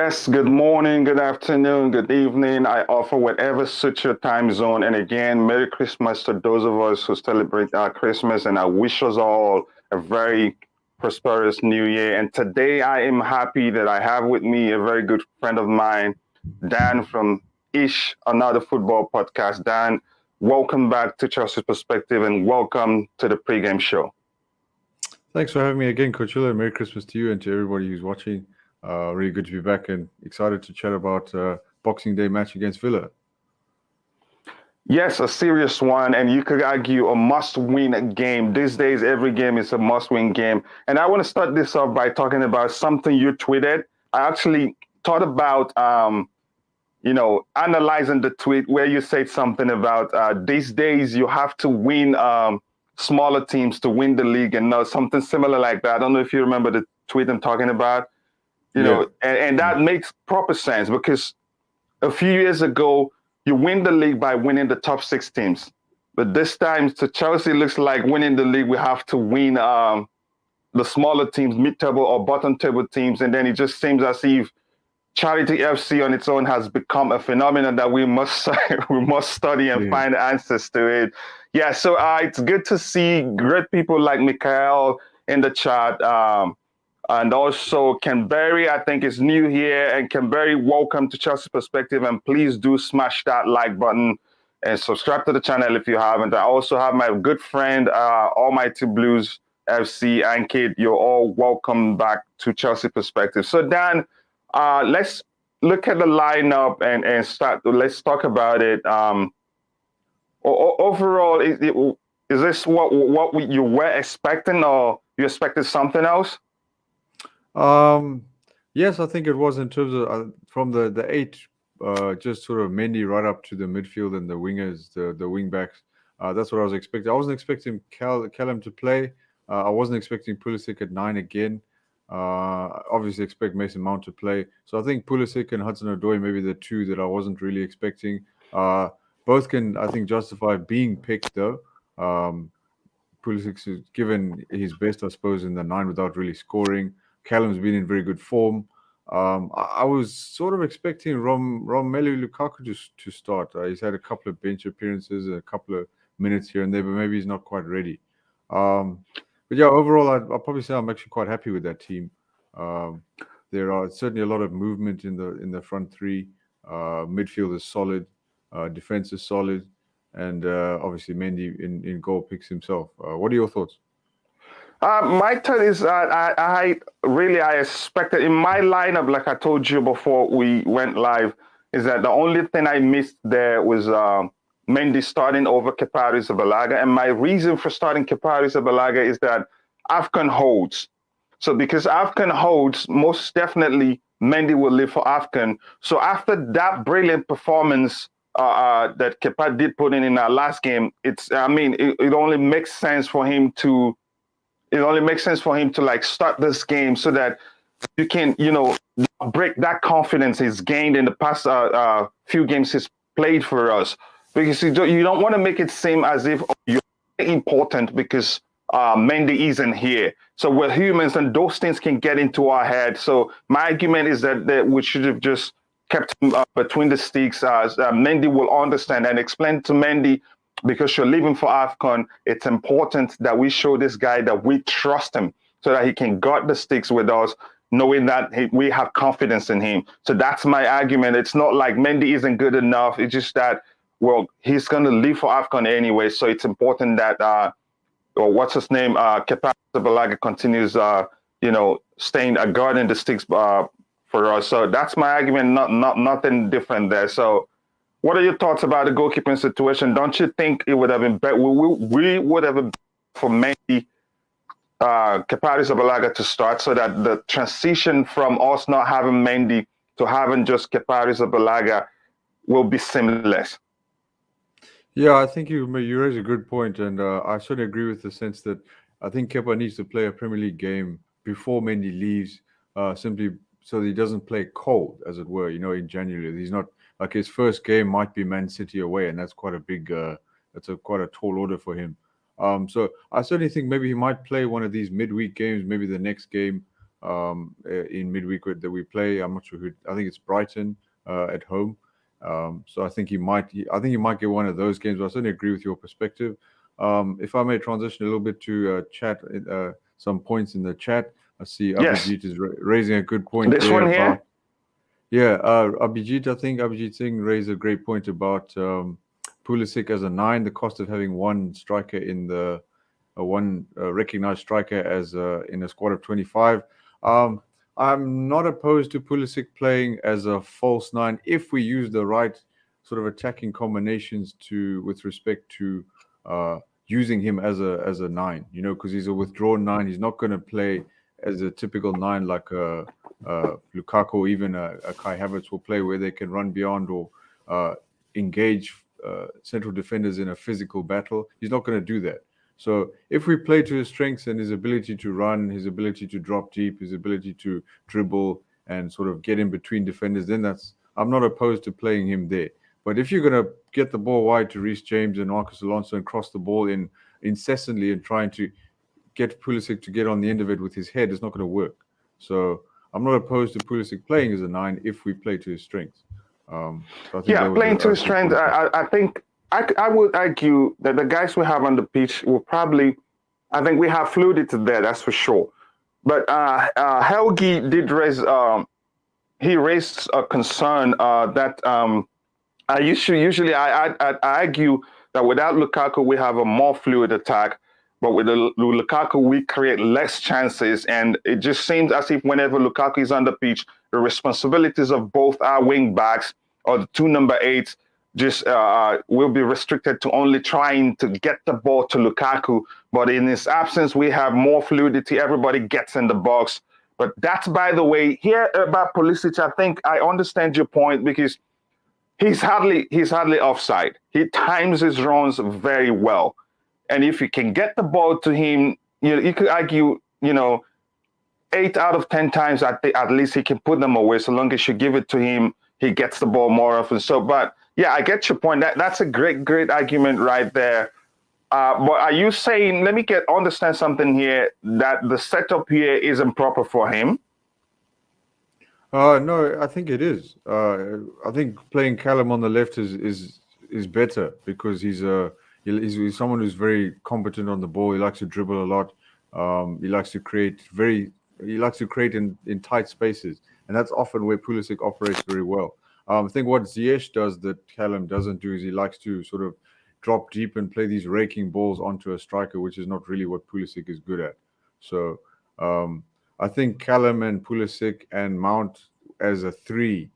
Yes, good morning, good afternoon, good evening. I offer whatever suits your time zone. And again, Merry Christmas to those of us who celebrate our Christmas. And I wish us all a very prosperous new year. And today I am happy that I have with me a very good friend of mine, Dan from Eish, another football podcast. Dan, welcome back to Chelsea's Perspective and welcome to the pregame show. Thanks for having me again, Coachila. Merry Christmas to you and to everybody who's watching. Really good to be back and excited to chat about Boxing Day match against Villa. Yes, a serious one, and you could argue a must-win game. These days, every game is a must-win game. And I want to start this off by talking about something you tweeted. I actually thought about, analyzing the tweet where you said something about these days you have to win smaller teams to win the league, and something similar like that. I don't know if you remember the tweet I'm talking about. And that makes proper sense because a few years ago, you win the league by winning the top six teams. But this time, to Chelsea, looks like winning the league, we have to win the smaller teams, mid-table or bottom-table teams. And then it just seems as if Charity FC on its own has become a phenomenon that we must study and find answers to it. Yeah, so it's good to see great people like Mikhail in the chat. And also Canberry, I think, is new here. And Canberry, welcome to Chelsea Perspective. And please do smash that like button and subscribe to the channel if you haven't. I also have my good friend, Almighty Blues FC, and Kid. You're all welcome back to Chelsea Perspective. So, Dan, let's look at the lineup and start. Let's talk about it. Overall, is this what you were expecting, or you expected something else? Yes, I think it was in terms of from the eight, just sort of Mendy right up to the midfield and the wingers, the wing backs. That's what I was expecting. I wasn't expecting Callum to play. I wasn't expecting Pulisic at 9 again. Obviously expect Mason Mount to play. So I think Pulisic and Hudson-Odoi maybe the two that I wasn't really expecting. Both can, I think, justify being picked though. Pulisic is given his best, I suppose, in the 9 without really scoring. Callum's been in very good form. I was sort of expecting Romelu Lukaku to start. He's had a couple of bench appearances, a couple of minutes here and there, but maybe he's not quite ready. But yeah, overall, I'll probably say I'm actually quite happy with that team. There are certainly a lot of movement in the front three. Midfield is solid, defense is solid, and obviously Mendy in goal picks himself. What are your thoughts? My thought is I expected in my lineup, like I told you before we went live, is that the only thing I missed there was Mendy starting over Kepa Arrizabalaga. And my reason for starting Kepa Arrizabalaga is that AFCON holds. So because AFCON holds, most definitely Mendy will live for AFCON. So after that brilliant performance that Kepa did put in our last game, it only makes sense for him to like start this game so that you can, break that confidence he's gained in the past few games he's played for us. Because you don't want to make it seem as if you're important because Mendy isn't here. So we're humans and those things can get into our head. So my argument is that we should have just kept him between the sticks. Mendy will understand and explain to Mendy, because you're leaving for AFCON, it's important that we show this guy that we trust him so that he can guard the sticks with us, knowing that we have confidence in him. So that's my argument. It's not like Mendy isn't good enough. It's just that, well, he's going to leave for AFCON anyway. So it's important that, Kepa Arrizabalaga continues, staying guarding the sticks for us. So that's my argument, nothing different there. So what are your thoughts about the goalkeeping situation? Don't you think it would have been better? We would have been for Mendy, Kepa Arrizabalaga to start, so that the transition from us not having Mendy to having just Kepa Arrizabalaga will be seamless. Yeah, I think you raise a good point, and I certainly agree with the sense that I think Kepa needs to play a Premier League game before Mendy leaves, simply so that he doesn't play cold, as it were. In January, he's not. Like his first game might be Man City away, and that's quite a big, quite a tall order for him. So I certainly think maybe he might play one of these midweek games, maybe the next game, in midweek that we play. I'm not sure who. I think it's Brighton at home. So I think he might. I think he might get one of those games. But I certainly agree with your perspective. If I may transition a little bit to chat, some points in the chat. I see Yes. Abhijit is raising a good point This there one here. about. Yeah, Abhijit, I think Abhijit Singh raised a great point about Pulisic as a 9, the cost of having one striker in the one recognized striker as in a squad of 25. I'm not opposed to Pulisic playing as a false 9 if we use the right sort of attacking combinations with respect to using him as a 9. Because he's a withdrawn 9. He's not going to play as a typical 9 like Lukaku or even a Kai Havertz will play, where they can run beyond or engage central defenders in a physical battle. He's not going to do that. So if we play to his strengths and his ability to run, his ability to drop deep, his ability to dribble and sort of get in between defenders, then I'm not opposed to playing him there. But if you're going to get the ball wide to Reece James and Marcus Alonso and cross the ball in incessantly and trying to get Pulisic to get on the end of it with his head, it's not going to work. So I'm not opposed to Pulisic playing as a 9 if we play to his strengths. So I think playing to his strength. I think I would argue that the guys we have on the pitch will probably, I think we have fluidity there, that's for sure. But Helgi did raise, he raised a concern that I usually argue that without Lukaku we have a more fluid attack, but with Lukaku we create less chances, and it just seems as if whenever Lukaku is on the pitch, the responsibilities of both our wing backs or the two number 8s just will be restricted to only trying to get the ball to Lukaku. But in his absence, we have more fluidity. Everybody gets in the box. But that's, by the way, here about Pulisic, I think I understand your point, because he's hardly offside. He times his runs very well. And if you can get the ball to him, you could argue, 8 out of 10 times, at least he can put them away. So long as you give it to him, he gets the ball more often. So, but yeah, I get your point. That's a great argument right there. But are you saying, let me understand something here, that the setup here isn't proper for him? No, I think it is. I think playing Callum on the left is better, because he's someone who's very competent on the ball. He likes to dribble a lot. He likes to create in tight spaces, and that's often where Pulisic operates very well. I think what Ziyech does that Callum doesn't do is he likes to sort of drop deep and play these raking balls onto a striker, which is not really what Pulisic is good at. So I think Callum and Pulisic and Mount as a 3,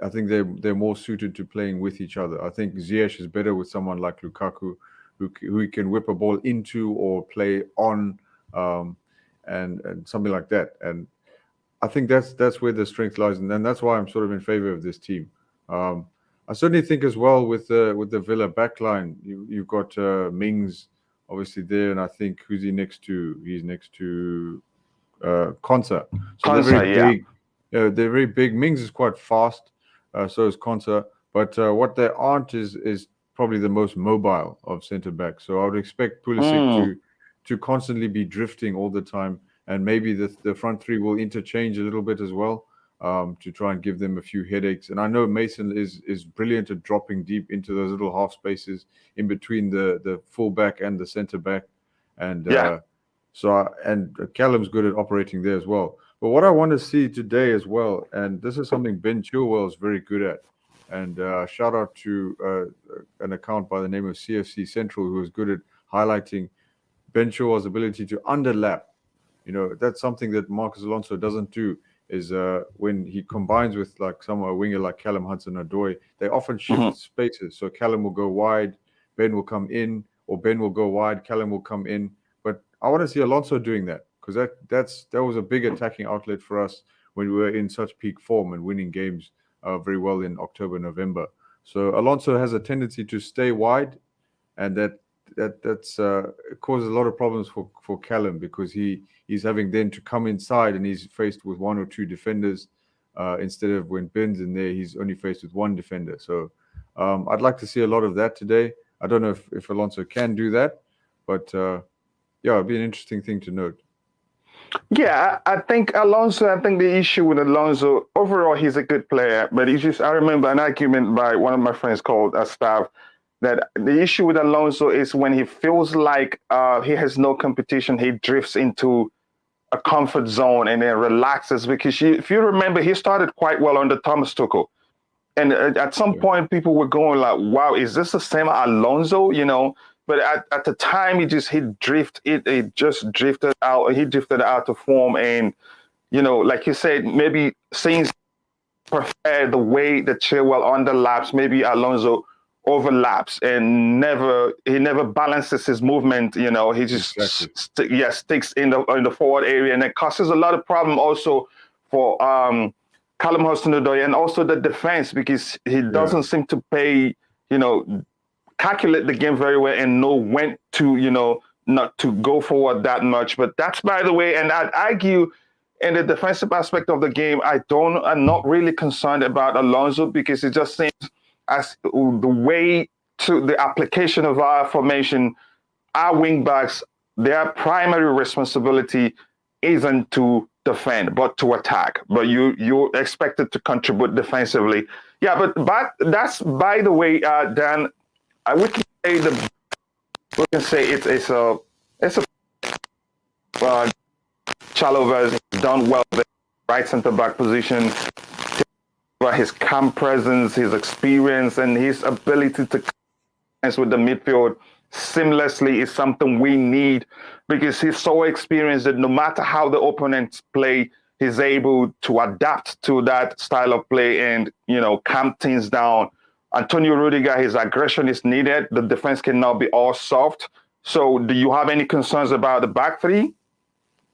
I think they're more suited to playing with each other. I think Ziyech is better with someone like Lukaku, who can whip a ball into or play on, and something like that. And I think that's where the strength lies, and then that's why I'm sort of in favor of this team. I certainly think as well with the Villa backline, you've got Mings obviously there, and I think who's he next to? He's next to Konsa. So they're very big. They're very big. Mings is quite fast, so is Konsa. But what they aren't is probably the most mobile of centre backs. So I would expect Pulisic to constantly be drifting all the time. And maybe the front 3 will interchange a little bit as well, to try and give them a few headaches. And I know Mason is brilliant at dropping deep into those little half spaces in between the fullback and the centre back, and and Callum's good at operating there as well. But what I want to see today as well, and this is something Ben Chilwell is very good at, and shout out to an account by the name of CFC Central, who is good at highlighting Ben Chilwell's ability to underlap. That's something that Marcus Alonso doesn't do, is when he combines with a winger like Callum Hudson-Odoi, they often shift spaces. So Callum will go wide, Ben will come in, or Ben will go wide, Callum will come in. But I want to see Alonso doing that, because that was a big attacking outlet for us when we were in such peak form and winning games very well in October, November. So Alonso has a tendency to stay wide, and that's causes a lot of problems for Callum, because he's having then to come inside and he's faced with 1 or 2 defenders, instead of when Ben's in there, he's only faced with 1 defender. So I'd like to see a lot of that today. I don't know if Alonso can do that, but it'd be an interesting thing to note. Yeah, I think Alonso. I think the issue with Alonso overall, he's a good player, but he's just. I remember an argument by one of my friends called staff that the issue with Alonso is when he feels like he has no competition, he drifts into a comfort zone and then relaxes because if you remember, he started quite well under Thomas Tuchel. And at some point, people were going like, "Wow, is this the same Alonso?" You know. But at the time, it just drifted out. He drifted out of form, and like you said, maybe things prefer the way the Chilwell underlaps. Maybe Alonso overlaps and he never balances his movement. He just sticks in the forward area, and it causes a lot of problem also for Callum Hudson-Odoi and also the defense because he doesn't seem to calculate the game very well and know when to not to go forward that much. But that's by the way, and I'd argue in the defensive aspect of the game, I'm not really concerned about Alonso because it just seems as the way to the application of our formation, our wing backs, their primary responsibility isn't to defend, but to attack. But you're expected to contribute defensively. Yeah, but that's by the way, Dan. I would say we can say it's a Chalobah has done well at the right centre back position. His calm presence, his experience, and his ability to connect with the midfield seamlessly is something we need because he's so experienced that no matter how the opponents play, he's able to adapt to that style of play and calm things down. Antonio Rudiger, his aggression is needed. The defense cannot be all soft. So do you have any concerns about the back three?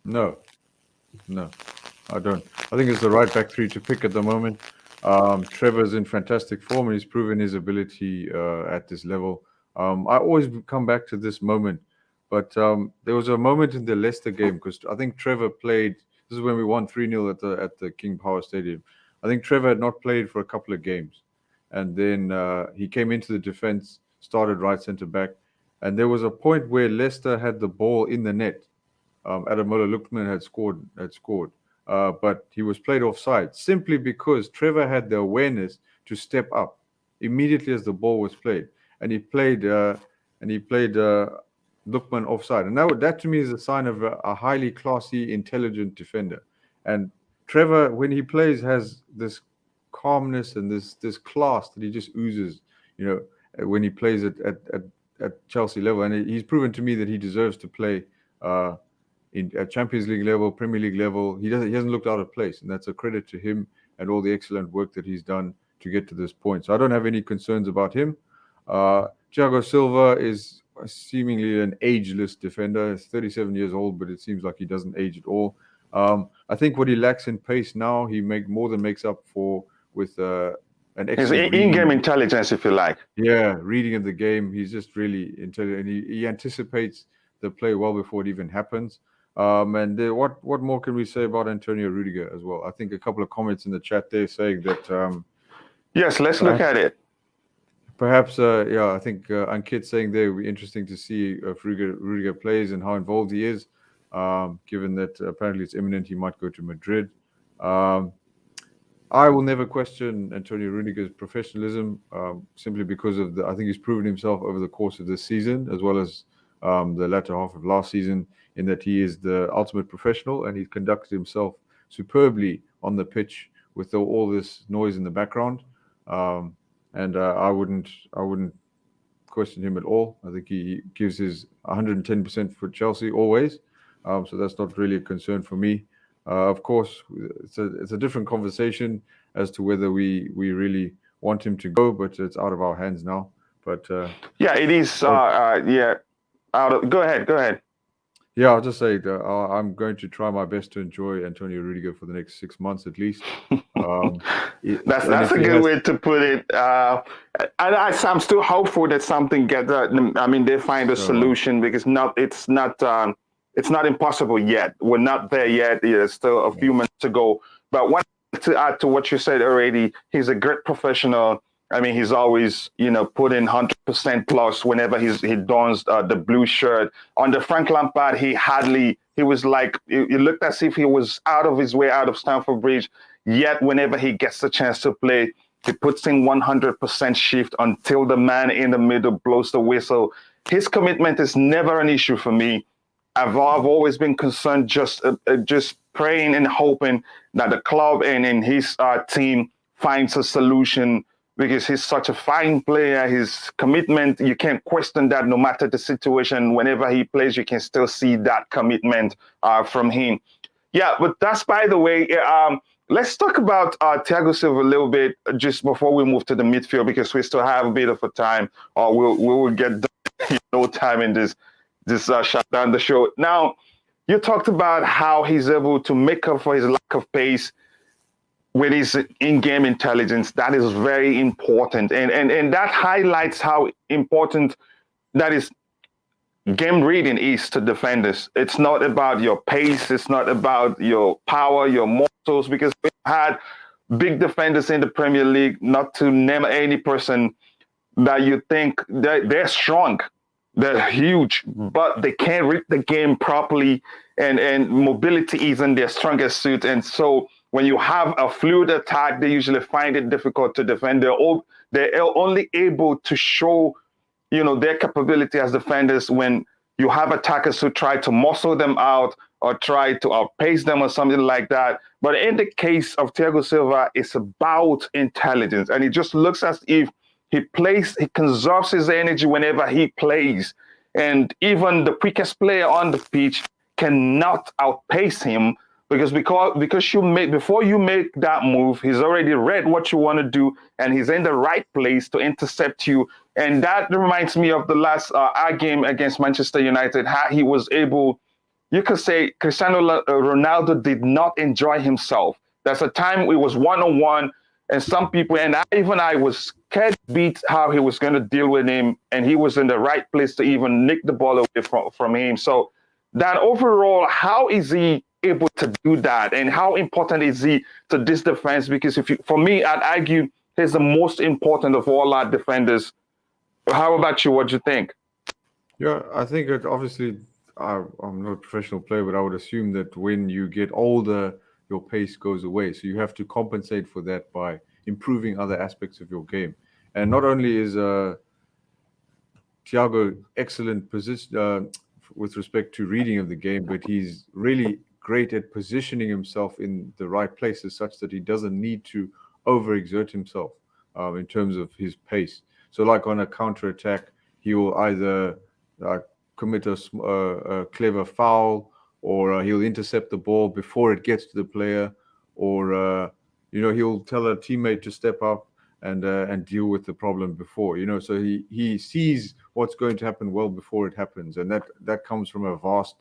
No, I don't. I think it's the right back three to pick at the moment. Trevor's in fantastic form and he's proven his ability at this level. I always come back to this moment, but there was a moment in the Leicester game because I think Trevor played. This is when we won 3-0 at the King Power Stadium. I think Trevor had not played for a couple of games. And then he came into the defense, started right centre back, and there was a point where Leicester had the ball in the net. Ademola Lookman had scored, but he was played offside simply because Trevor had the awareness to step up immediately as the ball was played, and he played Lookman offside, and that to me is a sign of a highly classy, intelligent defender. And Trevor, when he plays, has this calmness and this class that he just oozes, when he plays at Chelsea level. And he's proven to me that he deserves to play at Champions League level, Premier League level. He hasn't looked out of place, and that's a credit to him and all the excellent work that he's done to get to this point. So I don't have any concerns about him. Thiago Silva is seemingly an ageless defender. He's 37 years old, but it seems like he doesn't age at all. I think what he lacks in pace now, he more than makes up for with an excellent his in-game intelligence, if you like. Yeah, reading of the game. He's just really intelligent. He anticipates the play well before it even happens. What more can we say about Antonio Rudiger as well? I think a couple of comments in the chat there saying that. Yes, let's look at it. Perhaps, I think Ankit saying there it would be interesting to see if Rudiger plays and how involved he is, given that apparently it's imminent he might go to Madrid. I will never question Antonio Rudiger's professionalism simply because I think he's proven himself over the course of this season as well as the latter half of last season in that he is the ultimate professional and he's conducted himself superbly on the pitch with all this noise in the background. I wouldn't question him at all. I think he gives his 110% for Chelsea always. So that's not really a concern for me. Of course, it's a different conversation as to whether we really want him to go, but it's out of our hands now. But it is. Go ahead. Yeah, I'll just say that I'm going to try my best to enjoy Antonio Rudiger for the next 6 months at least. That's a good way to put it. I'm still hopeful that something gets. They find a solution because it's not impossible yet. We're not there yet. There's still a few months to go. But to add to what you said already, he's a great professional. I mean, he's always, put in 100% plus whenever he dons the blue shirt. Under Frank Lampard, he was like, it looked as if he was out of his way out of Stamford Bridge. Yet whenever he gets the chance to play, he puts in 100% shift until the man in the middle blows the whistle. His commitment is never an issue for me. I've always been concerned, just praying and hoping that the club and his team finds a solution, because he's such a fine player. His commitment, you can't question that no matter the situation. Whenever he plays, you can still see that commitment from him. Yeah, but that's by the way. Let's talk about Thiago Silva a little bit just before we move to the midfield, because we still have a bit of a time, or we will get done in no time in this shut down the show. Now, you talked about how he's able to make up for his lack of pace with his in-game intelligence. That is very important. And that highlights how important that is game reading is to defenders. It's not about your pace. It's not about your power, your muscles, because we've had big defenders in the Premier League, not to name any person that you think they're strong. They're huge, but they can't read the game properly, and mobility isn't their strongest suit. And so when you have a fluid attack, they usually find it difficult to defend. They're only able to show, their capability as defenders when you have attackers who try to muscle them out or try to outpace them or something like that. But in the case of Thiago Silva, it's about intelligence, and it just looks as if he conserves his energy whenever he plays. And even the quickest player on the pitch cannot outpace him, because before you make that move, he's already read what you want to do, and he's in the right place to intercept you. And that reminds me of the last our game against Manchester United. How he was able, you could say Cristiano Ronaldo did not enjoy himself. There's a time it was one-on-one, and some people, and I was scared beat how he was going to deal with him, and he was in the right place to even nick the ball away from him. So that overall, how is he able to do that, and how important is he to this defense? Because for me, I'd argue he's the most important of all our defenders. How about you? What do you think? Yeah, I think that obviously I'm not a professional player, but I would assume that when you get older, your pace goes away. So you have to compensate for that by improving other aspects of your game. And not only is Thiago excellent position with respect to reading of the game, but he's really great at positioning himself in the right places such that he doesn't need to overexert himself in terms of his pace. So like on a counter-attack, he will either commit a clever foul, or he'll intercept the ball before it gets to the player, or he'll tell a teammate to step up and deal with the problem before. So he sees what's going to happen well before it happens, and that comes from a vast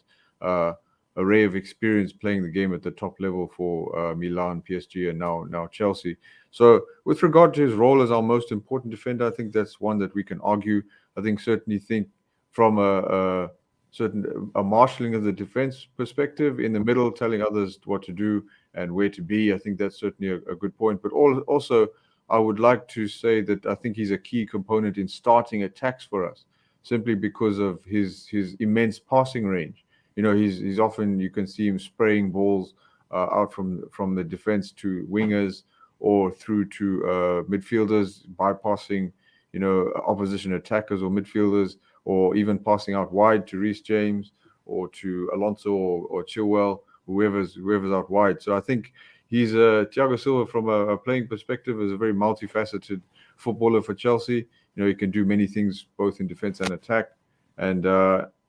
array of experience playing the game at the top level for Milan, PSG, and now Chelsea. So with regard to his role as our most important defender, I think that's one that we can argue. I certainly think from a marshalling of the defense perspective, in the middle, telling others what to do and where to be, I think that's certainly a good point. But also, I would like to say that I think he's a key component in starting attacks for us, simply because of his immense passing range. He's often, you can see him spraying balls out from the defense to wingers or through to midfielders, bypassing opposition attackers or midfielders, or even passing out wide to Reece James or to Alonso or Chilwell, whoever's out wide. So I think he's Thiago Silva, from a playing perspective, is a very multifaceted footballer for Chelsea. He can do many things both in defense and attack, and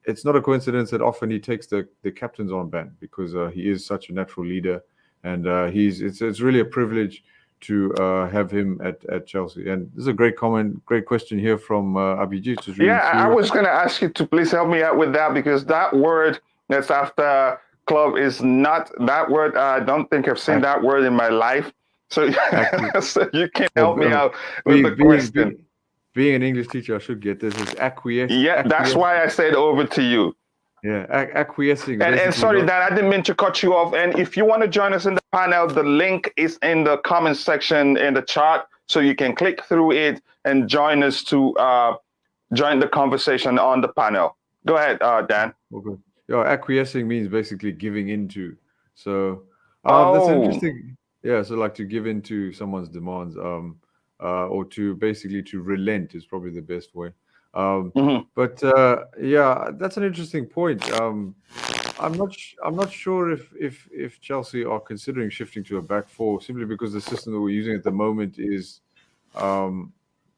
it's not a coincidence that often he takes the captain's armband, because he is such a natural leader, and it's really a privilege to have him at Chelsea. And this is a great comment, great question here from Abhijit. I was going to ask you to please help me out with that, because that word that's after club is not that word. I don't think I've seen that word in my life. So, so you can help me out with the question. Being an English teacher, I should get this. Is acquiesce. Yeah, that's why I said over to you. Yeah, acquiescing. And sorry, Dan, I didn't mean to cut you off. And if you want to join us in the panel, the link is in the comment section in the chat. so you can click through it and join us to join the conversation on the panel. Go ahead, Dan. Okay. Yeah, acquiescing means basically giving into. So that's Oh, interesting. Yeah, so like to give into someone's demands, or to basically to relent is probably the best way. mhm. But yeah, that's an interesting point. I'm not sure if Chelsea are considering shifting to a back four simply because the system that we're using at the moment um,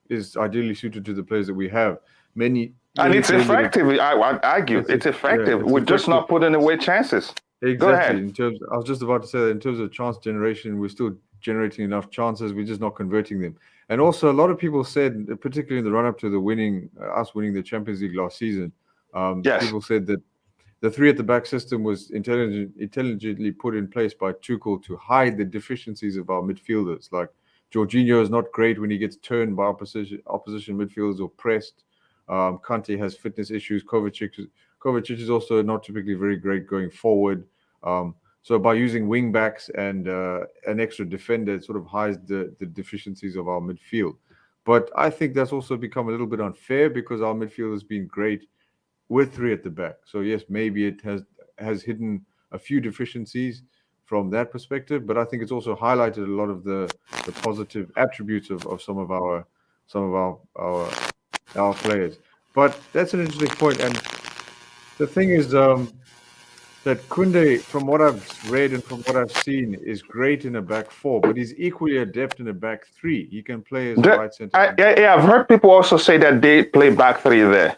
is ideally suited to the players that we have. Many And many it's claim that effective. I'd argue it's effective. it's We're just effective. not putting away chances. Go Exactly. ahead. In terms, I was just about to say that in terms of chance generation, we're still generating enough chances. We're just not converting them. And also, a lot of people said, particularly in the run up to the us winning the Champions League last season, Yes. people said that the three at the back system was intelligently put in place by Tuchel to hide the deficiencies of our midfielders. Like Jorginho is not great when he gets turned by opposition midfielders or pressed. Kante has fitness issues. Kovacic is also not typically very great going forward. So by using wing backs and an extra defender, it sort of hides the deficiencies of our midfield. But I think that's also become a little bit unfair because our midfield has been great with three at the back. So yes, maybe it has hidden a few deficiencies from that perspective, but I think it's also highlighted a lot of the positive attributes of some of our players. But that's an interesting point. And the thing is that Kunde, from what I've read and from what I've seen, is great in a back four, but he's equally adept in a back three. He can play as a right centre. Yeah, I've heard people also say that they play back three there.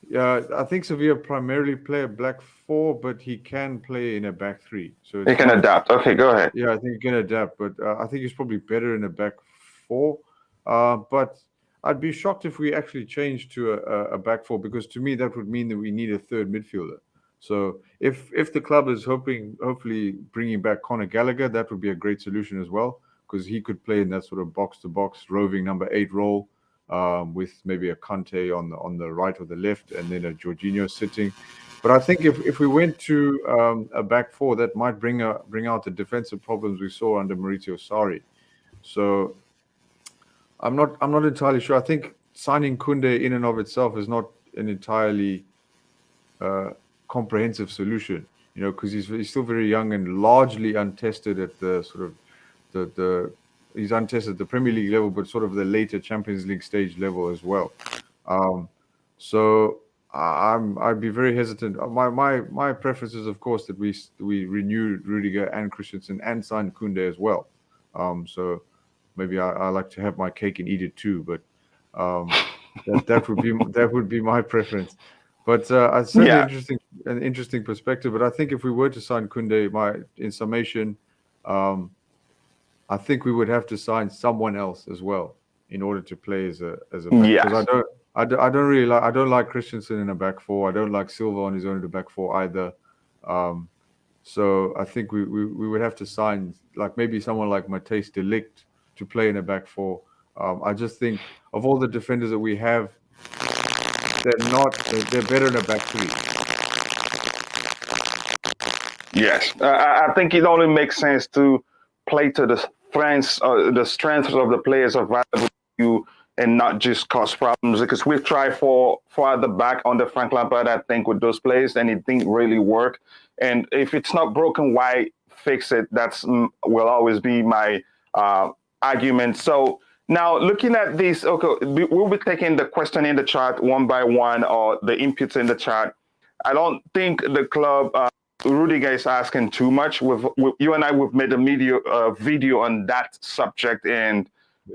Yeah, I think Sevilla primarily play a back four, but he can play in a back three. So They it's can not. adapt. Okay, go ahead. Yeah, I think he can adapt, but I think he's probably better in a back four. But I'd be shocked if we actually changed to a back four because to me that would mean that we need a third midfielder. So if the club is hopefully bringing back Conor Gallagher, that would be a great solution as well because he could play in that sort of box to box roving number 8 role. With maybe a Kante on the right or the left, and then a Jorginho sitting. But I think if we went to a back four, that might bring out the defensive problems we saw under Maurizio Sarri. So I'm not entirely sure. I think signing Kunde in and of itself is not an entirely comprehensive solution. You know, because he's still very young and largely untested at the sort of the he's untested at the Premier League level, but sort of the later Champions League stage level as well. So I'd be very hesitant. My preference is, of course, that we renew Rudiger and Christensen and sign Kunde as well. So maybe I like to have my cake and eat it too, but that would be my preference. But it's certainly Yeah. an interesting perspective. But I think if we were to sign Kunde, in summation, I think we would have to sign someone else as well in order to play as a back. Because Yes. I don't really like I don't like Christensen in a back four. I don't like Silva on his own in the back four either. So I think we would have to sign like maybe someone like Matthijs de Ligt to play in a back four. I just think of all the defenders that we have, they're better in a back three. Yes. I think it only makes sense to play to the strengths of the players available to you and not just cause problems because we've tried for the back under Frank Lampard, I think, with those players and it didn't really work. And if it's not broken, why fix it? That's will always be my argument. So now looking at this, okay, we'll be taking the question in the chat one by one or the inputs in the chat. I don't think the club Rudiger is asking too much. You and I, we've made a video on that subject, and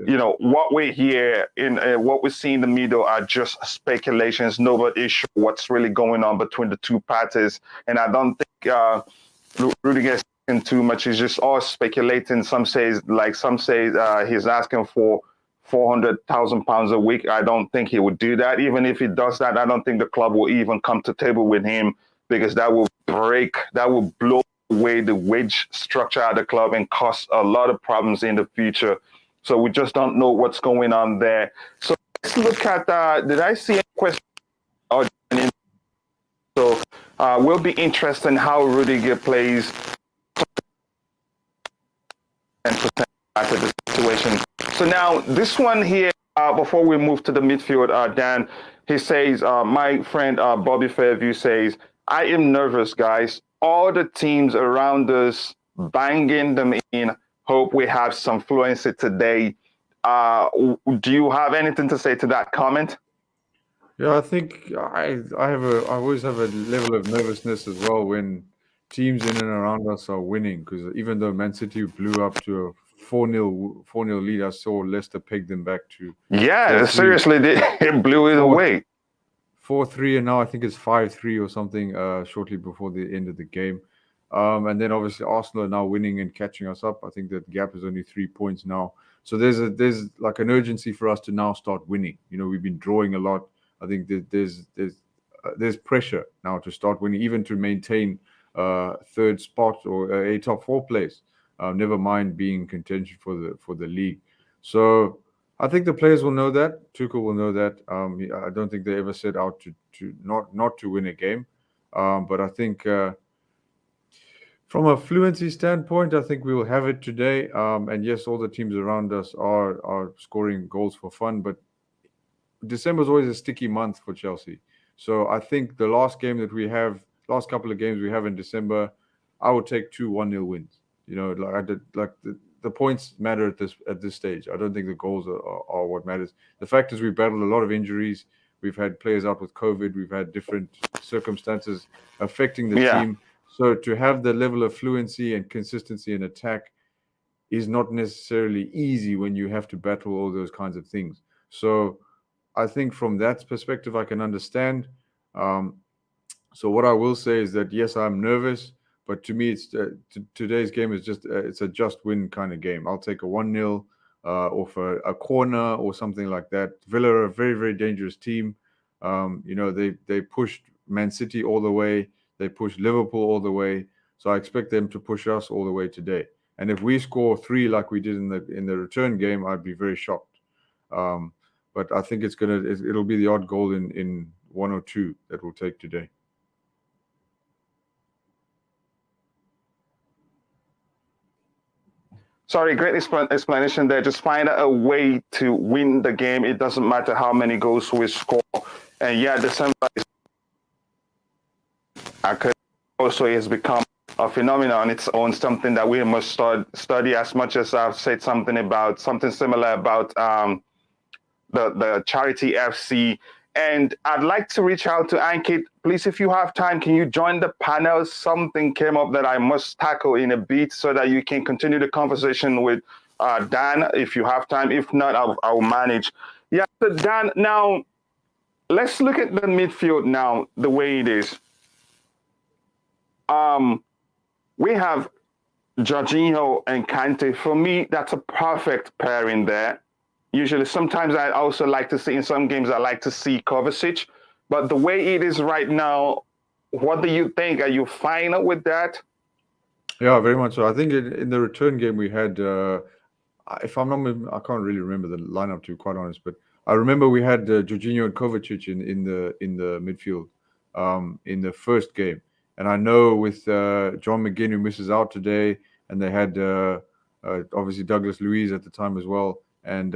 you know what we hear in what we see in the media are just speculations. Nobody is sure what's really going on between the two parties, and I don't think Rudiger is asking too much. He's just all speculating. Some say he's asking for £400,000 a week. I don't think he would do that. Even if he does that, I don't think the club will even come to table with him because that will blow away the wage structure at the club and cause a lot of problems in the future. So we just don't know what's going on there. So let's look at, did I see a question? So we'll be interested in how Rudiger plays and after the situation. So now this one here, before we move to the midfield, Dan, he says, my friend Bobby Fairview says, I am nervous, guys. All the teams around us banging them in. Hope we have some fluency today. Do you have anything to say to that comment? Yeah, I think I always have a level of nervousness as well when teams in and around us are winning, because even though Man City blew up to a 4-0 lead, I saw Leicester peg them back to Yeah, 4-3. seriously, it blew it away. 4-3, and now I think it's 5-3 or something shortly before the end of the game. And then obviously Arsenal are now winning and catching us up. I think that gap is only 3 points now. So there's like an urgency for us to now start winning. You know, we've been drawing a lot. I think that there's pressure now to start winning, even to maintain third spot or a top 4 place. Never mind being in contention for the league. So I think the players will know that. Tuchel will know that. I don't think they ever set out to not to win a game. But I think from a fluency standpoint, I think we will have it today. And yes, all the teams around us are scoring goals for fun. But December is always a sticky month for Chelsea. So I think the last couple of games we have in December, I would take 2 1-0 wins. You know, the points matter at this stage. I don't think the goals are what matters. The fact is we battled a lot of injuries. We've had players out with COVID. We've had different circumstances affecting the team. So to have the level of fluency and consistency in attack is not necessarily easy when you have to battle all those kinds of things. So I think from that perspective, I can understand. So what I will say is that, yes, I'm nervous, but to me, it's today's game is just it's a just win kind of game. I'll take a 1-0 or for a corner or something like that. Villa are a very, very dangerous team. You know, they pushed Man City all the way. They pushed Liverpool all the way. So I expect them to push us all the way today. And if we score 3 like we did in the return game, I'd be very shocked. But I think it'll be the odd goal in 1 or 2 that we'll take today. Sorry, great explanation there. Just find a way to win the game. It doesn't matter how many goals we score. And yeah, December also has become a phenomenon on its own, something that we must study, as much as I've said something similar about the charity FC. And I'd like to reach out to Ankit. Please, if you have time, can you join the panel? Something came up that I must tackle in a bit so that you can continue the conversation with Dan if you have time. If not, I'll manage. Yeah, so Dan, now let's look at the midfield now, the way it is. We have Jorginho and Kante. For me, that's a perfect pairing there. Usually, sometimes I also like to see, in some games, I like to see Kovacic. But the way it is right now, what do you think? Are you fine with that? Yeah, very much so. I think in the return game we had, if I'm not, I can't really remember the lineup, to be quite honest, but I remember we had Jorginho and Kovacic in the midfield in the first game. And I know with John McGinn, who misses out today, and they had obviously Douglas Luiz at the time as well. And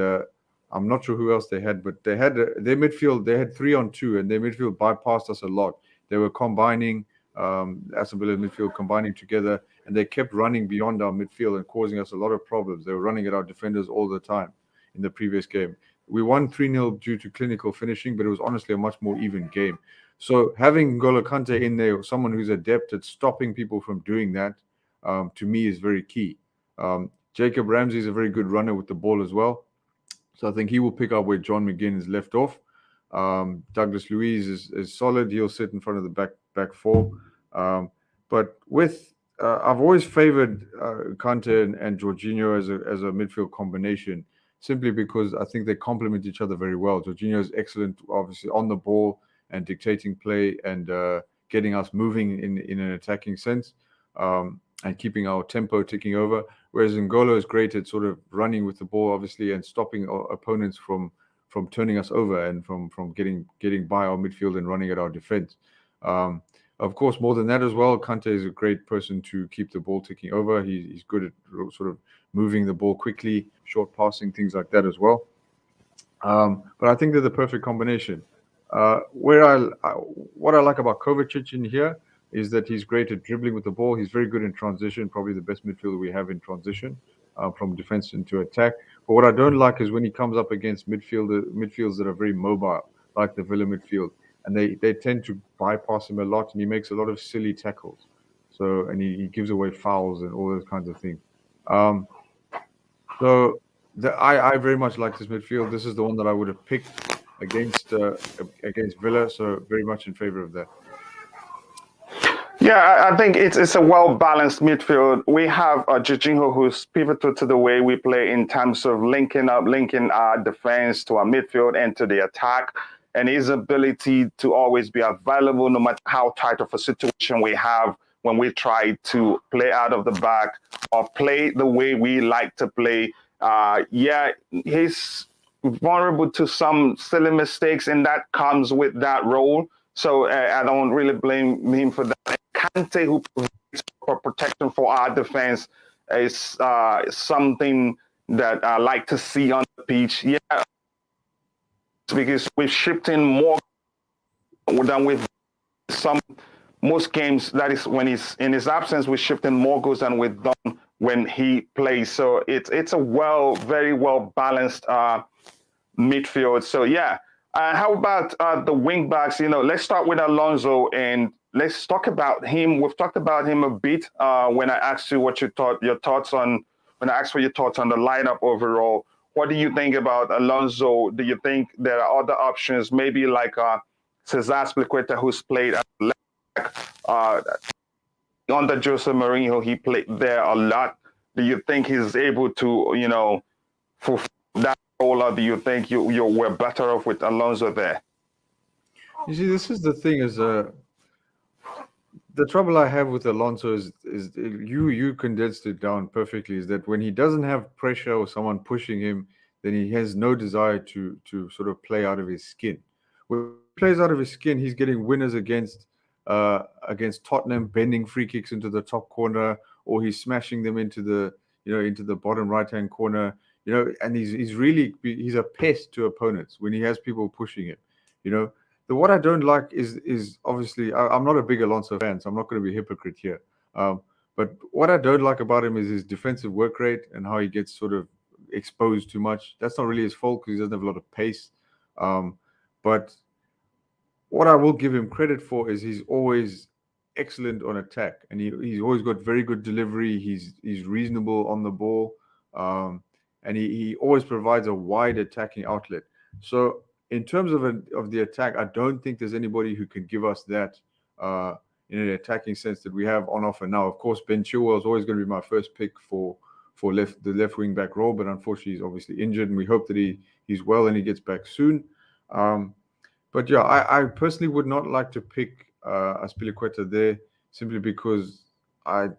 I'm not sure who else they had, but they had their midfield. They had 3-on-2, and their midfield bypassed us a lot. They were combining, Aston Villa midfield combining together, and they kept running beyond our midfield and causing us a lot of problems. They were running at our defenders all the time in the previous game. We won 3-0 due to clinical finishing, but it was honestly a much more even game. So having N'Golo Kante in there, someone who's adept at stopping people from doing that, to me is very key. Jacob Ramsey is a very good runner with the ball as well. So I think he will pick up where John McGinn is left off. Douglas Luiz is solid. He'll sit in front of the back 4. But with I've always favored Kante and Jorginho as a midfield combination, simply because I think they complement each other very well. Jorginho is excellent, obviously, on the ball and dictating play and getting us moving in an attacking sense. And keeping our tempo ticking over, whereas N'Golo is great at sort of running with the ball, obviously, and stopping opponents from turning us over and from getting by our midfield and running at our defense. Of course, more than that as well, Kante is a great person to keep the ball ticking over. He's good at sort of moving the ball quickly, short passing, things like that as well. But I think they're the perfect combination. What I like about Kovacic in here is that he's great at dribbling with the ball. He's very good in transition, probably the best midfielder we have in transition from defense into attack. But what I don't like is when he comes up against midfields that are very mobile, like the Villa midfield, and they tend to bypass him a lot, and he makes a lot of silly tackles. So and he gives away fouls and all those kinds of things. Um, I very much like this midfield. This is the one that I would have picked against Villa. So very much in favor of that. Yeah, I think it's a well-balanced midfield. We have Jorginho, who's pivotal to the way we play in terms of linking our defense to our midfield and to the attack, and his ability to always be available no matter how tight of a situation we have when we try to play out of the back or play the way we like to play. He's vulnerable to some silly mistakes, and that comes with that role. So I don't really blame him for that. Kante, who provides for protection for our defense, is something that I like to see on the pitch. Yeah, because we've shipped in more than with most games. That is when he's in his absence, we shipped in more goals than we've done when he plays. So it's a very well balanced midfield. So yeah. How about the wing backs? Let's start with Alonso and let's talk about him. We've talked about him a bit when I asked you what when I asked for your thoughts on the lineup overall. What do you think about Alonso? Do you think there are other options, maybe like Cezar Azpillicueta, who's played at left back under Jose Mourinho? He played there a lot. Do you think he's able to, fulfill that? Or do you think you were better off with Alonso there? You see, this is the thing: the trouble I have with Alonso is you condensed it down perfectly. Is that when he doesn't have pressure or someone pushing him, then he has no desire to sort of play out of his skin. When he plays out of his skin, he's getting winners against Tottenham, bending free kicks into the top corner, or he's smashing them into the bottom right hand corner. And he's a pest to opponents when he has people pushing him. What I don't like is obviously I'm not a big Alonso fan, so I'm not going to be a hypocrite here. But what I don't like about him is his defensive work rate and how he gets sort of exposed too much. That's not really his fault because he doesn't have a lot of pace. But what I will give him credit for is he's always excellent on attack, and he's always got very good delivery. He's reasonable on the ball. And he always provides a wide attacking outlet. So in terms of the attack, I don't think there's anybody who can give us that in an attacking sense that we have on offer now. Of course, Ben Chilwell is always going to be my first pick for the left wing back role, but unfortunately he's obviously injured, and we hope that he's well and he gets back soon. But yeah, I personally would not like to pick Azpilicueta there simply because the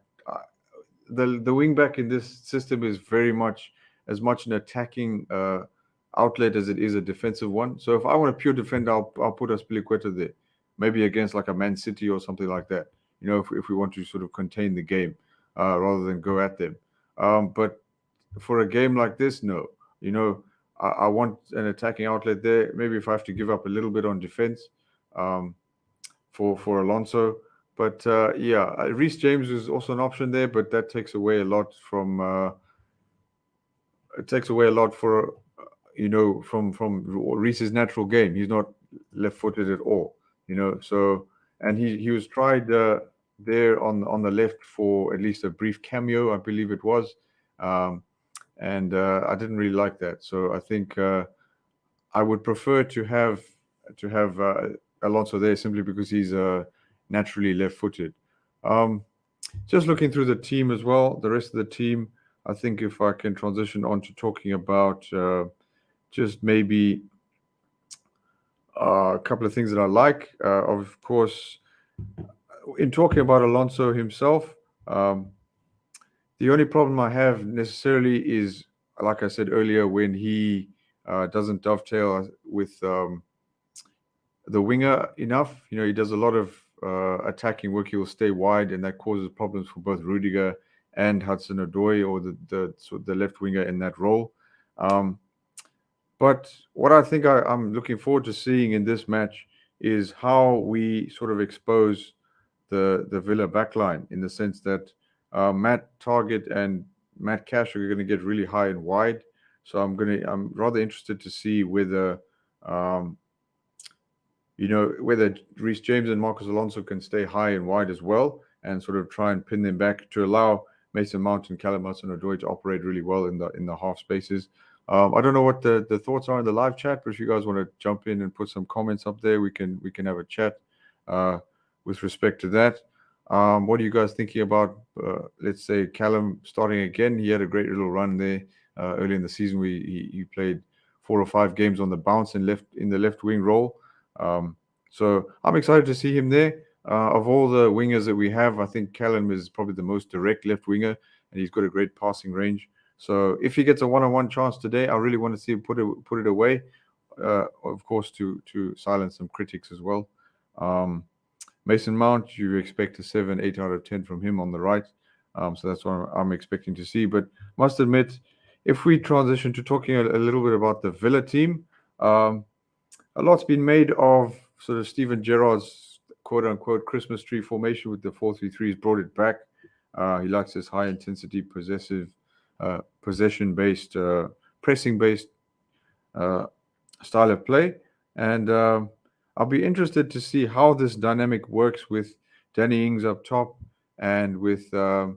wing back in this system is very much as much an attacking outlet as it is a defensive one. So if I want a pure defender, I'll put Azpilicueta there, maybe against like a Man City or something like that. If we want to sort of contain the game rather than go at them. But for a game like this, no. I want an attacking outlet there. Maybe if I have to give up a little bit on defense for Alonso. But Reece James is also an option there, but that takes away a lot from. It takes away a lot from Reece's natural game. He's not left-footed at all, So, and he was tried there on the left for at least a brief cameo, I believe it was, and I didn't really like that. So I think I would prefer to have Alonso there simply because he's naturally left-footed. Just looking through the team as well, the rest of the team. I think if I can transition on to talking about just maybe a couple of things that I like. Of course, in talking about Alonso himself, the only problem I have necessarily is, like I said earlier, when he doesn't dovetail with the winger enough. He does a lot of attacking work, he will stay wide, and that causes problems for both Rudiger and Hudson-Odoi, or the left winger in that role. But what I think I'm looking forward to seeing in this match is how we sort of expose the Villa backline, in the sense that Matt Target and Matt Cash are going to get really high and wide. So I'm rather interested to see whether um, whether Reece James and Marcos Alonso can stay high and wide as well, and sort of try and pin them back to allow Mason Mount and Callum Hudson-Odoi to operate really well in the half spaces. I don't know what the thoughts are in the live chat, but if you guys want to jump in and put some comments up there, we can have a chat with respect to that. What are you guys thinking about? Let's say Callum starting again. He had a great little run there early in the season. He played 4 or 5 games on the bounce and in the left wing role. So I'm excited to see him there. Of all the wingers that we have, I think Callum is probably the most direct left winger, and he's got a great passing range. So if he gets a one-on-one chance today, I really want to see him put it away. Of course, to silence some critics as well. Mason Mount, you expect a 7, 8 out of 10 from him on the right. So that's what I'm expecting to see. But must admit, if we transition to talking a little bit about the Villa team, a lot's been made of sort of Steven Gerrard's quote-unquote Christmas tree formation with the 4-3-3. He's brought it back. He likes this high-intensity, possession-based, pressing-based style of play. And I'll be interested to see how this dynamic works with Danny Ings up top, and with, of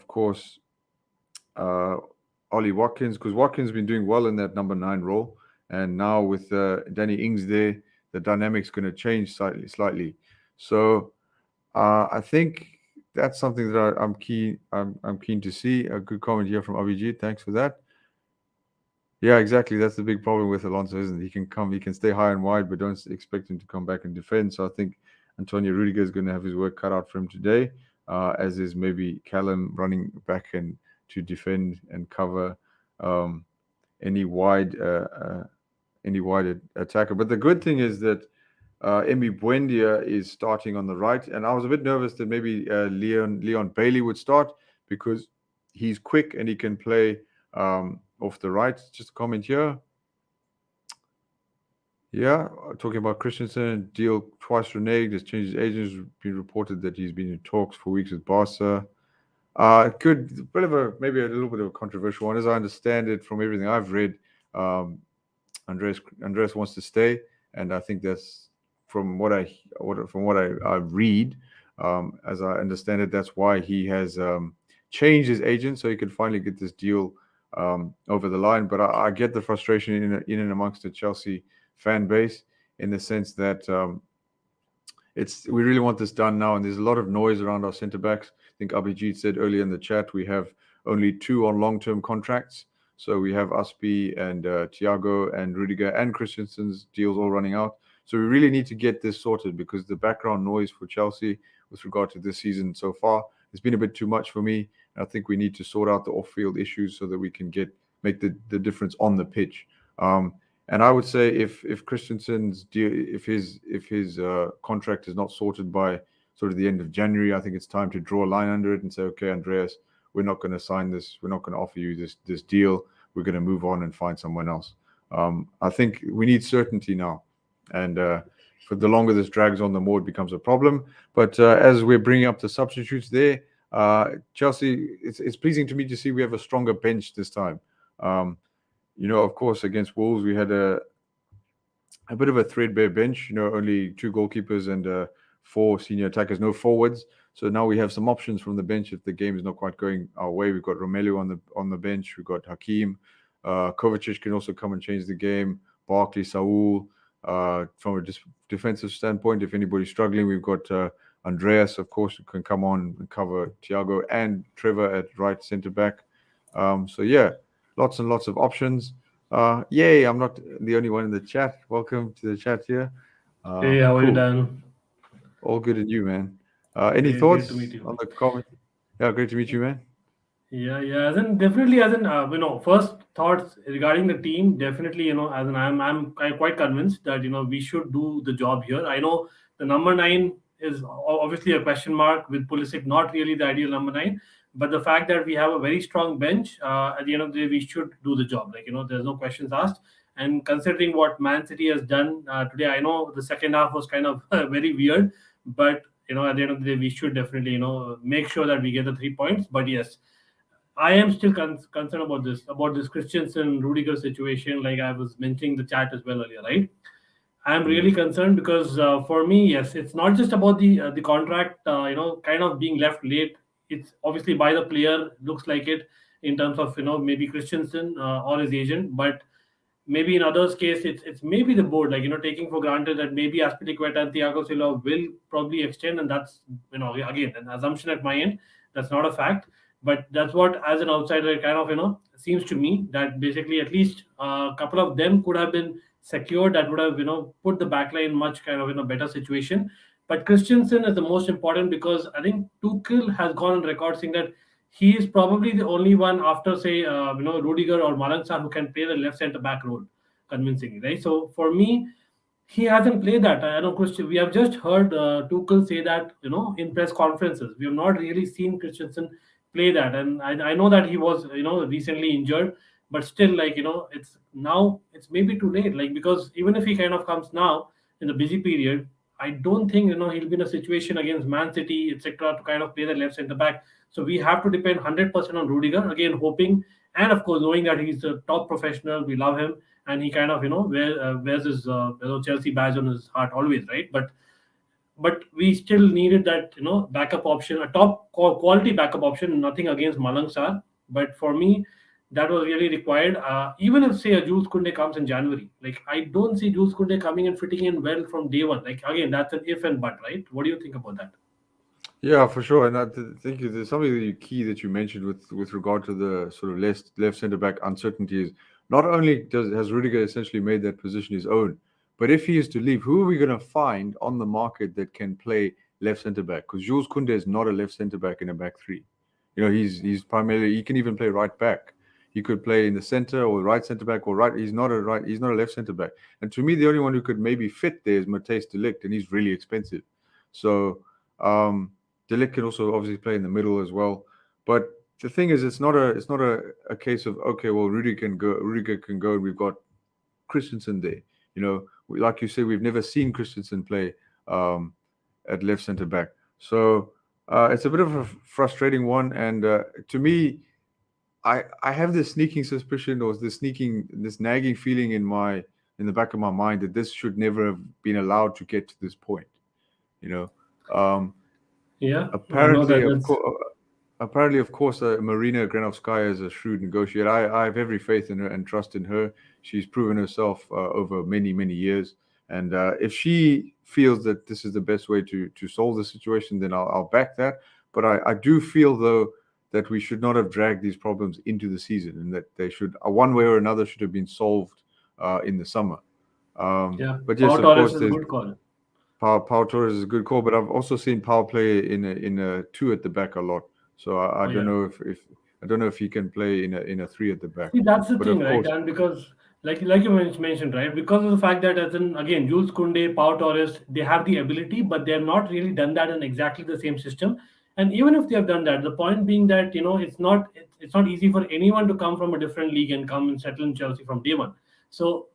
course, Ollie Watkins, because Watkins has been doing well in that number 9 role. And now with Danny Ings there, the dynamic's going to change slightly. So I think that's something that I'm keen to see. A good comment here from Abhijit. Thanks for that. Yeah, exactly. That's the big problem with Alonso, isn't it? He can stay high and wide, but don't expect him to come back and defend. So I think Antonio Rudiger is going to have his work cut out for him today, as is maybe Callum running back and to defend and cover any wide attacker. But the good thing is that Emi Buendia is starting on the right, and I was a bit nervous that maybe Leon Bailey would start, because he's quick and he can play off the right. Just a comment here. Yeah, talking about Christensen, deal twice reneged, has changed his agents. Been reported that he's been in talks for weeks with Barca. Maybe a little bit of a controversial one. As I understand it from everything I've read, Andreas wants to stay, and I think that's from what I read. As I understand it, that's why he has changed his agent, so he can finally get this deal over the line. But I get the frustration in and amongst the Chelsea fan base, in the sense that we really want this done now, and there's a lot of noise around our centre backs. I think Abhijit said earlier in the chat we have only 2 on long-term contracts. So we have Aspi and Thiago and Rudiger and Christensen's deals all running out. So we really need to get this sorted, because the background noise for Chelsea with regard to this season so far has been a bit too much for me. And I think we need to sort out the off-field issues so that we can make the difference on the pitch. And I would say if Christensen's deal, if his contract is not sorted by sort of the end of January, I think it's time to draw a line under it and say, okay, Andreas, we're not going to sign this. We're not going to offer you this deal. We're going to move on and find someone else. I think we need certainty now. And for the longer this drags on, the more it becomes a problem. But as we're bringing up the substitutes there, Chelsea, it's pleasing to me to see we have a stronger bench this time. Of course, against Wolves, we had a bit of a threadbare bench, only 2 goalkeepers and 4 senior attackers, no forwards. So now we have some options from the bench if the game is not quite going our way. We've got Romelu on the bench. We've got Hakim. Kovacic can also come and change the game. Barkley, Saul. From a defensive standpoint, if anybody's struggling, we've got Andreas, of course, who can come on and cover Thiago, and Trevor at right centre-back. So, yeah, lots and lots of options. Yay, I'm not the only one in the chat. Welcome to the chat here. Hey, how are you, Dan? All good, and you, man? Any thoughts Great to meet you. on the comment? Yeah, great to meet you, man. Yeah. First thoughts regarding the team. Definitely, I'm quite convinced that we should do the job here. I know the number 9 is obviously a question mark, with Pulisic not really the ideal number 9. But the fact that we have a very strong bench, at the end of the day, we should do the job. There's no questions asked. And considering what Man City has done today, I know the second half was kind of very weird, but at the end of the day, we should definitely make sure that we get the 3 points. But yes, I am still concerned about this Christensen Rudiger situation. Like I was mentioning the chat as well earlier, right? I'm really concerned because for me, yes, it's not just about the contract, kind of being left late. It's obviously by the player, looks like it, in terms of maybe Christensen or his agent, but maybe in others' case, it's maybe the board, taking for granted that maybe Azpilicueta and Thiago Silva will probably extend, and that's again an assumption at my end. That's not a fact, but that's what, as an outsider, it kind of seems to me that basically at least a couple of them could have been secured. That would have put the backline much kind of in a better situation. But Christensen is the most important because I think Tuchel has gone on record saying that he is probably the only one after, say, Rudiger or Malaang Sarr, who can play the left centre back role convincingly, right? So for me, he hasn't played that. I know Christian. We have just heard Tuchel say that in press conferences. We have not really seen Christensen play that, and I know that he was recently injured, but still, it's maybe too late. Like, because even if he kind of comes now in the busy period, I don't think he'll be in a situation against Man City, etc., to kind of play the left centre back. So we have to depend 100% on Rudiger, again hoping, and of course knowing that he's a top professional. We love him, and he kind of wears his Chelsea badge on his heart always, right? But we still needed that backup option, a top quality backup option. Nothing against Malaang Sarr, but for me, that was really required. Even if, say, a Jules Koundé comes in January, like I don't see Jules Koundé coming and fitting in well from day one. Like, again, that's an if and but, right? What do you think about that? Yeah, for sure. And I think there's something that key that you mentioned with regard to the sort of left centre back uncertainty is not only has Rudiger essentially made that position his own, but if he is to leave, who are we going to find on the market that can play left centre back? Because Jules Koundé is not a left centre back in a back three. He's primarily, he can even play right back. He could play in the centre or right centre back or right. He's not a left centre back. And to me, the only one who could maybe fit there is Matthijs de Ligt, and he's really expensive. So de Ligt can also obviously play in the middle as well. But the thing is, it's not a case of, okay, well, Rudiger can go, and we've got Christensen there. Like you say, we've never seen Christensen play at left centre back. So it's a bit of a frustrating one. And to me, I have this sneaking suspicion, or this nagging feeling in the back of my mind that this should never have been allowed to get to this point. Yeah. Apparently, of course, Marina Granovskaya is a shrewd negotiator. I have every faith in her and trust in her. She's proven herself over many, many years. And if she feels that this is the best way to solve the situation, then I'll back that. But I do feel, though, that we should not have dragged these problems into the season, and that they should, one way or another, should have been solved in the summer. But yes, of course, is a good call. Pau Torres is a good call, but I've also seen Pau play in a 2 at the back a lot. So I don't know if he can play in a 3 at the back. See, that's the thing, right? And because like you mentioned, right, because of the fact that, as in, again, Jules Koundé, Pau Torres, they have the ability, but they have not really done that in exactly the same system. And even if they have done that, the point being that it's not easy for anyone to come from a different league and come and settle in Chelsea from day one. So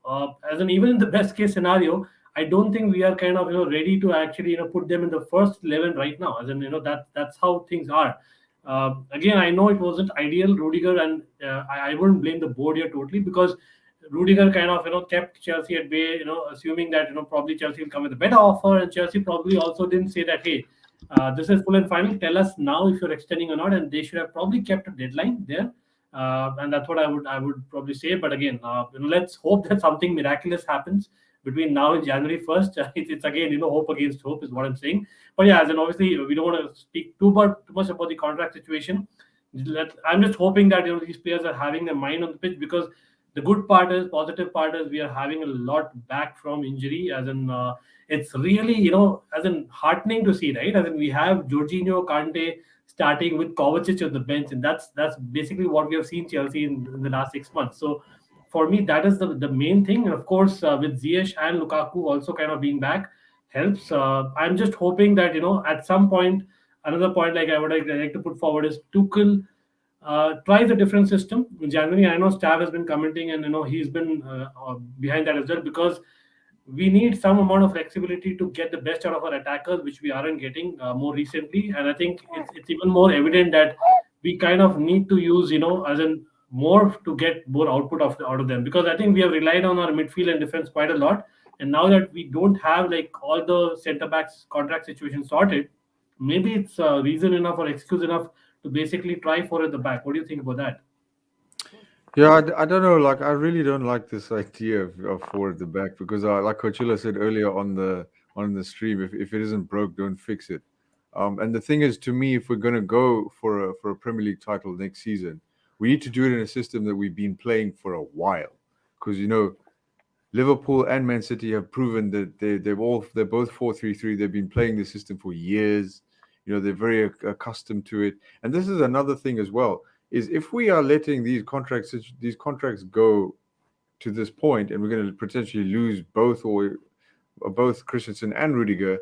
even in the best case scenario, I don't think we are kind of ready to actually put them in the first 11 right now. As in that's how things are. Again, I know it wasn't ideal, Rudiger, and I wouldn't blame the board here totally, because Rudiger kind of kept Chelsea at bay, assuming that probably Chelsea will come with a better offer, and Chelsea probably also didn't say that, hey, this is full and final, tell us now if you're extending or not, and they should have probably kept a deadline there. And that's what I would probably say. But again, let's hope that something miraculous happens between now and January 1st. It's again, hope against hope is what I'm saying. But yeah, then obviously we don't want to speak too much about the contract situation. I'm just hoping that these players are having their mind on the pitch, because the positive part is we are having a lot back from injury. As in, it's really as in heartening to see, right? As in, we have Jorginho, Kante starting with Kovacic on the bench, and that's basically what we have seen Chelsea in the last 6 months. So for me, that is the main thing. And of course, with Ziyech and Lukaku also kind of being back, helps. I'm just hoping that at some point, another point like I would like to put forward is Tuchel tries a different system in January. I know Stav has been commenting, and he's been behind that as well, because we need some amount of flexibility to get the best out of our attackers, which we aren't getting more recently. And I think it's even more evident that we kind of need to use, as in more to get more output out of them, because I think we have relied on our midfield and defense quite a lot. And now that we don't have like all the centre backs contract situation sorted, maybe it's reason enough or excuse enough to basically try for at the back. What do you think about that? Yeah, I don't know. Like, I really don't like this idea of four at the back because, like Coachila said earlier on the stream, if it isn't broke, don't fix it. And the thing is, to me, if we're going to go for a Premier League title next season, we need to do it in a system that we've been playing for a while. Because Liverpool and Man City have proven that they're both 4-3-3. They've been playing the system for years. They're very accustomed to it. And this is another thing as well. Is if we are letting these contracts go to this point, and we're going to potentially lose both Christensen and Rudiger,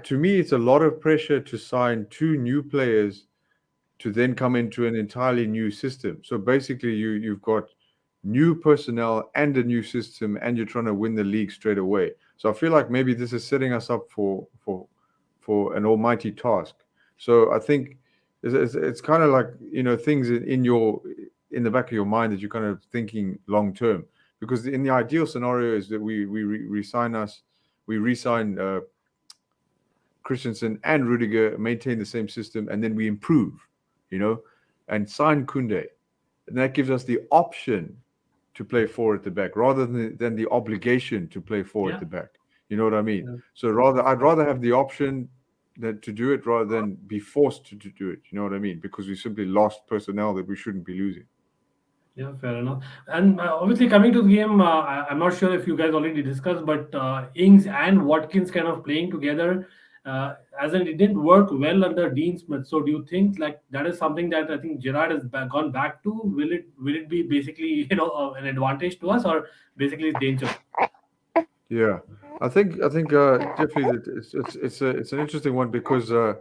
to me, it's a lot of pressure to sign two new players to then come into an entirely new system. So basically, you've got new personnel and a new system, and you're trying to win the league straight away. So I feel like maybe this is setting us up for an almighty task. So I think it's kind of like things in the back of your mind that you're kind of thinking long term, because in the ideal scenario is that we re-sign Christensen and Rudiger, maintain the same system, and then we improve, and sign Koundé, and that gives us the option to play four at the back rather than the obligation to play four at the back. You know what I mean? Yeah. So I'd rather have the option to do it rather than be forced to do it. You know what I mean? Because we simply lost personnel that we shouldn't be losing. Yeah, fair enough. And obviously, coming to the game, I'm not sure if you guys already discussed, but Ings and Watkins kind of playing together, as in it didn't work well under Dean Smith. So, do you think like that is something that I think Gerrard has gone back to? Will it be basically an advantage to us, or basically danger? Yeah, I think definitely it's an interesting one because I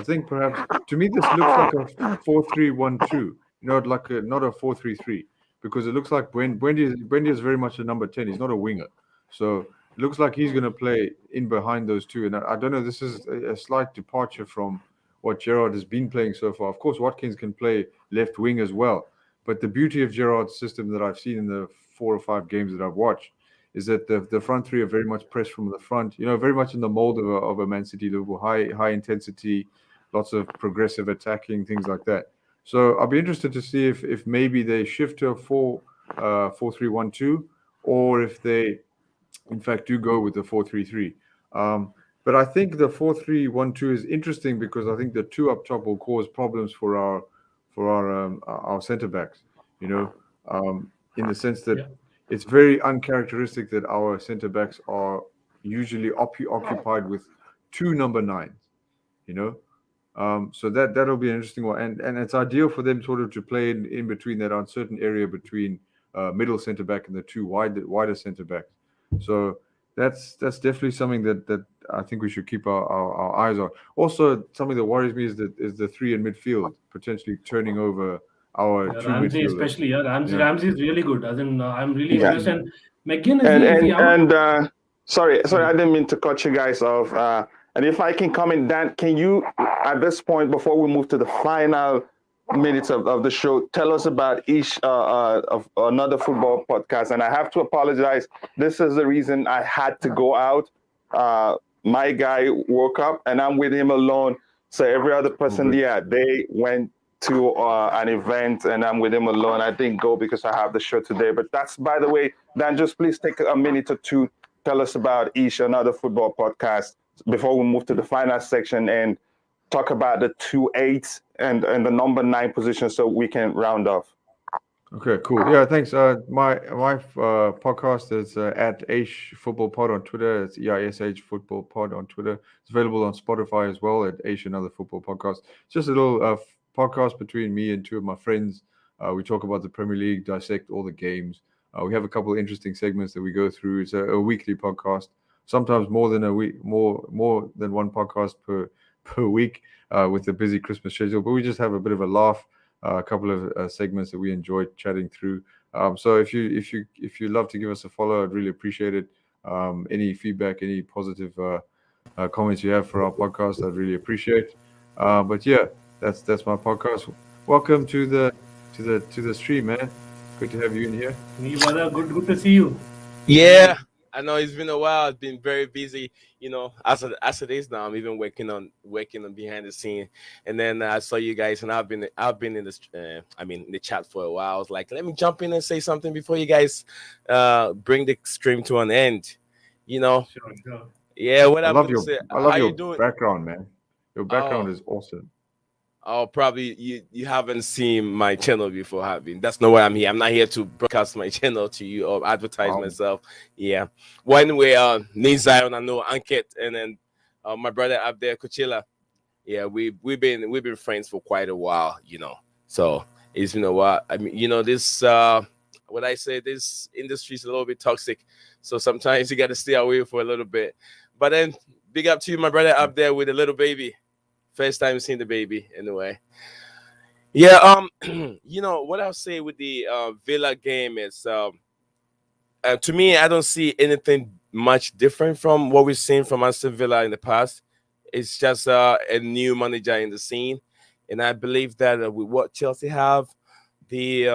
think perhaps to me this looks like a 4-3-1-2, like not a 4-3-3, because it looks like Wendy is very much a number 10. He's not a winger, so it looks like he's going to play in behind those two. And I don't know, this is a slight departure from what Gerrard has been playing so far. Of course, Watkins can play left wing as well, but the beauty of Gerrard's system that I've seen in the 4 or 5 games that I've watched is that the front three are very much pressed from the front, very much in the mold of a Man City Liverpool, high intensity, lots of progressive attacking, things like that. So I'll be interested to see if maybe they shift to a 4-3-1-2, or if they in fact do go with the 4-3-3. But I think the 4-3-1-2 is interesting because I think the two up top will cause problems for our centre backs, in the sense that it's very uncharacteristic that our centre backs are usually occupied with two number 9s, so that'll be an interesting one, and it's ideal for them sort of to play in between that uncertain area between middle centre back and the two wider centre backs. So that's definitely something that I think we should keep our eyes on. Also, something that worries me is the three in midfield potentially turning over our two Ramsey, midfielders. especially, Ramsey is really good. As in, I'm really impressed. And McGinn is sorry, I didn't mean to cut you guys off. And if I can comment, Dan, can you, at this point, before we move to the final minutes of the show, tell us about Eish, of another football podcast? And I have to apologize. This is the reason I had to go out. My guy woke up, and I'm with him alone. So every other person, they went to an event, and I'm with him alone. I didn't go because I have the show today. But that's, by the way, Dan, just please take a minute or two. Tell us about Eish, another football podcast, before we move to the final section and talk about the 2-8 and the number 9 position, so we can round off. Okay, cool. Yeah, thanks. My podcast is at Eish Football Pod on Twitter. It's EISH Football Pod on Twitter. It's available on Spotify as well at Eish, another football podcast. It's just a little podcast between me and two of my friends. We talk about the Premier League, dissect all the games. We have a couple of interesting segments that we go through. It's a weekly podcast. sometimes more than a week, more than one podcast per week with the busy Christmas schedule. But we just have a bit of a laugh, a couple of segments that we enjoy chatting through. So if you love to give us a follow, I'd really appreciate it. Any feedback, any positive comments you have for our podcast, I'd really appreciate. But yeah, that's my podcast. Welcome to the stream, man. Good to have you in here. Me, brother, good to see you. Yeah, I know it's been a while. I've been very busy, as it is now. I'm even working on behind the scene. And then I saw you guys, and I've been in this, in the chat for a while. I was like, let me jump in and say something before you guys bring the stream to an end. Sure. Yeah, what I love your doing? background, man. Your background is awesome. Oh, probably you haven't seen my channel before, have you? That's not why I'm here. I'm not here to broadcast my channel to you or advertise myself. Yeah. Well, anyway, Zion, I know Ankit, and then my brother up there, Coachila. Yeah, we've been friends for quite a while, So it's been a while. I mean, this what I say, this industry is a little bit toxic. So sometimes you got to stay away for a little bit. But then big up to you, my brother up there with a little baby. First time seeing the baby, anyway. Yeah, what I'll say with the Villa game is, to me, I don't see anything much different from what we've seen from Aston Villa in the past. It's just a new manager in the scene, and I believe that with what Chelsea have, the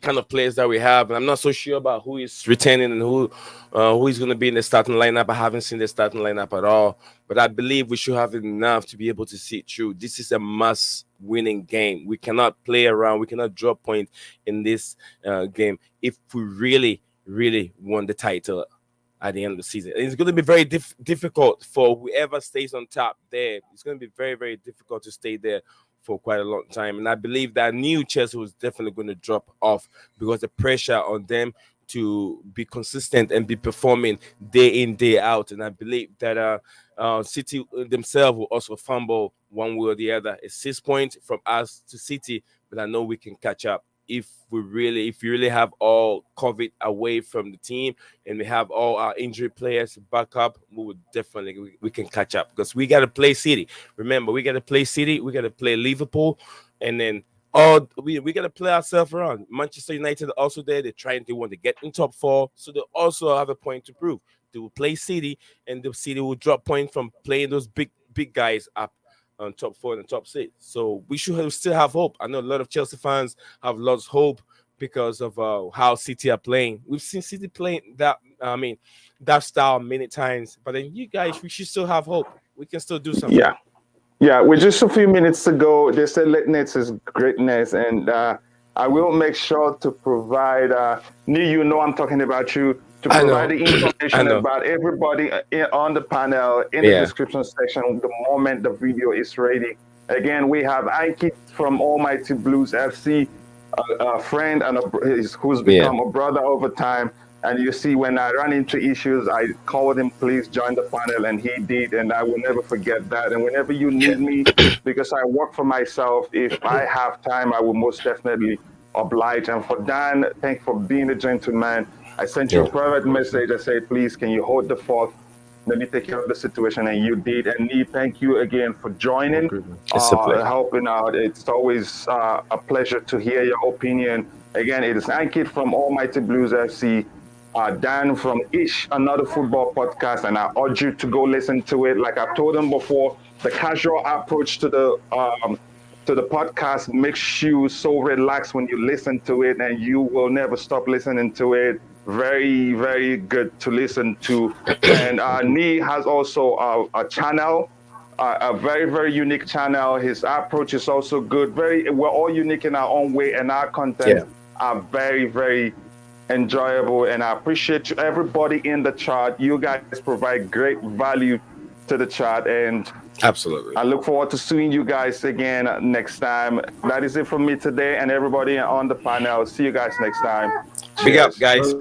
kind of players that we have, and I'm not so sure about who is returning and who is going to be in the starting lineup. I haven't seen the starting lineup at all, but I believe we should have enough to be able to see it through. This is a must-winning game. We cannot play around. We cannot drop points in this game if we really, really want the title at the end of the season. And it's going to be very difficult for whoever stays on top there. It's going to be very, very difficult to stay there for quite a long time. And I believe that new Chelsea was definitely going to drop off because the pressure on them to be consistent and be performing day in, day out. And I believe that City themselves will also fumble one way or the other. It's 6 points from us to City, but I know we can catch up. If we really have all COVID away from the team and we have all our injured players back up, we can catch up because we got to play City. Remember, we got to play City, we got to play Liverpool, and then we got to play ourselves around. Manchester United are also there. They want to get in top 4, so they also have a point to prove. They will play City, and the City will drop points from playing those big guys up on top 4 and the top 6. So we should still have hope. I know a lot of Chelsea fans have lost hope because of how City are playing. We've seen City playing that style many times. But then you guys, we should still have hope. We can still do something. Yeah. With just a few minutes to go, they said lateness is greatness, and I will make sure to provide. I'm talking about you. To provide the information about everybody on the panel in the description section the moment the video is ready. Again, we have Ankit from Almighty Blues FC, a friend and who's become a brother over time. And you see, when I run into issues, I called him, please join the panel, and he did, and I will never forget that. And whenever you need me, because I work for myself, if I have time, I will most definitely oblige. And for Dan, thank you for being a gentleman. I sent you a private message. I said, please, can you hold the fort? Let me take care of the situation. And you did. And Lee, thank you again for joining, helping out. It's always a pleasure to hear your opinion. Again, it is Ankit from Almighty Blues FC, Dan from Eish, another football podcast. And I urge you to go listen to it. Like I've told them before, the casual approach to the podcast makes you so relaxed when you listen to it, and you will never stop listening to it. Very, very good to listen to. And Nee has also a channel, a very, very unique channel. His approach is also good. We're all unique in our own way, and our content are very, very enjoyable. And I appreciate everybody in the chat. You guys provide great value to the chat, and absolutely, I look forward to seeing you guys again next time. That is it from me today, and everybody on the panel. See you guys next time. Big up, guys.